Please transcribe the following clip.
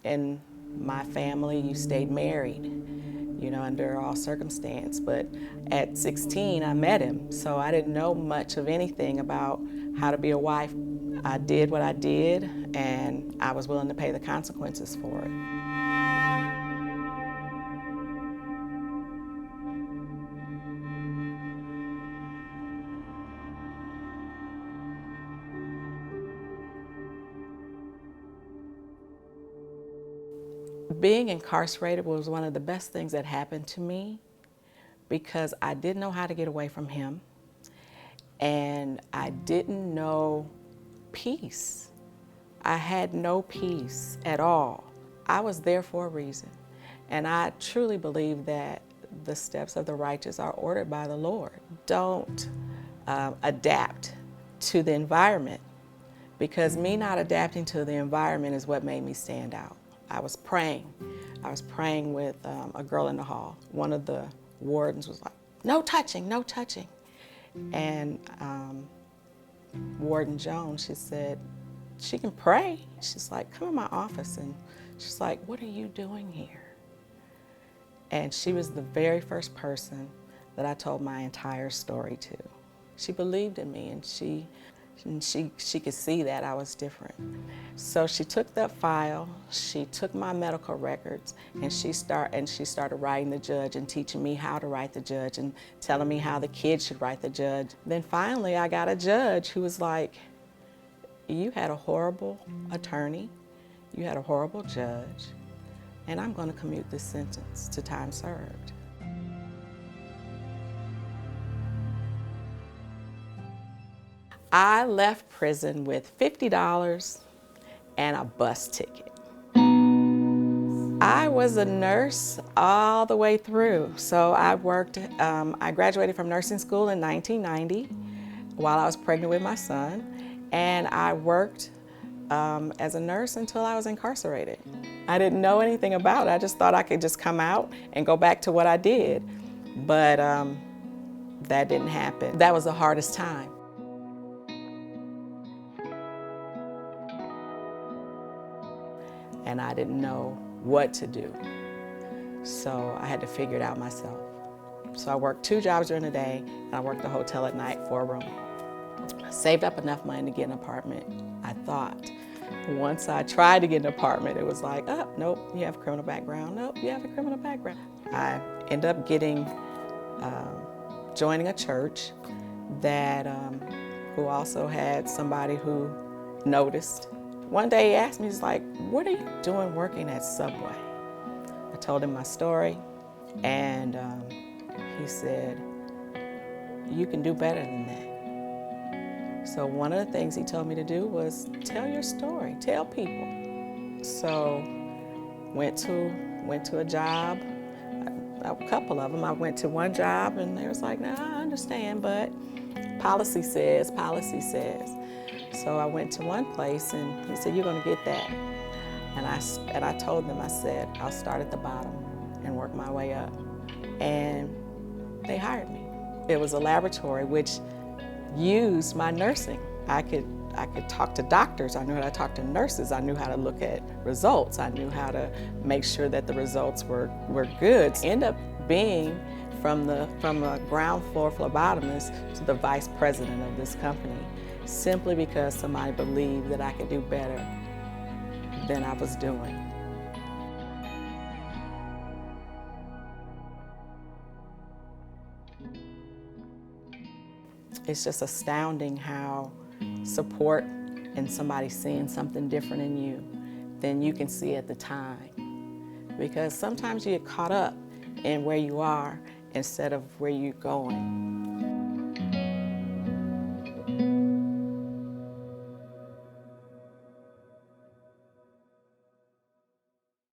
in my family, you stayed married, you know, under all circumstance. But at 16, I met him, so I didn't know much of anything about how to be a wife. I did what I did, and I was willing to pay the consequences for it. Being incarcerated was one of the best things that happened to me because I didn't know how to get away from him, and I didn't know peace. I had no peace at all. I was there for a reason, and I truly believe that the steps of the righteous are ordered by the Lord. Don't adapt to the environment, because me not adapting to the environment is what made me stand out. I was praying. I was praying with a girl in the hall. One of the wardens was like, "No touching, no touching." And Warden Jones, she said, "She can pray." She's like, "Come in my office." And she's like, "What are you doing here?" And she was the very first person that I told my entire story to. She believed in me, and she could see that I was different. So she took that file, she took my medical records, and she started writing the judge and teaching me how to write the judge and telling me how the kids should write the judge. Then finally I got a judge who was like, "You had a horrible attorney, you had a horrible judge, and I'm going to commute this sentence to time served." I left prison with $50 and a bus ticket. I was a nurse all the way through. So I graduated from nursing school in 1990 while I was pregnant with my son, and I worked as a nurse until I was incarcerated. I didn't know anything about it. I just thought I could just come out and go back to what I did, but that didn't happen. That was the hardest time. And I didn't know what to do. So I had to figure it out myself. So I worked 2 jobs during the day, and I worked a hotel at night for a room. I saved up enough money to get an apartment, I thought. Once I tried to get an apartment, it was like, "Oh, nope, you have a criminal background. Nope, you have a criminal background." I ended up joining a church that who also had somebody who noticed. One day he asked me, he's like, "What are you doing working at Subway?" I told him my story, and he said, "You can do better than that." So one of the things he told me to do was tell your story, tell people. So went to a job, a couple of them. I went to one job, and they was like, "Nah, I understand, but policy says, policy says." So I went to one place, and he said, "You're going to get that." And I told them, I said, "I'll start at the bottom and work my way up." And they hired me. It was a laboratory which used my nursing. I could talk to doctors. I knew how to talk to nurses. I knew how to look at results. I knew how to make sure that the results were good. End up being from a ground floor phlebotomist to the vice president of this company, simply because somebody believed that I could do better than I was doing. It's just astounding how support and somebody seeing something different in you than you can see at the time. Because sometimes you get caught up in where you are instead of where you're going.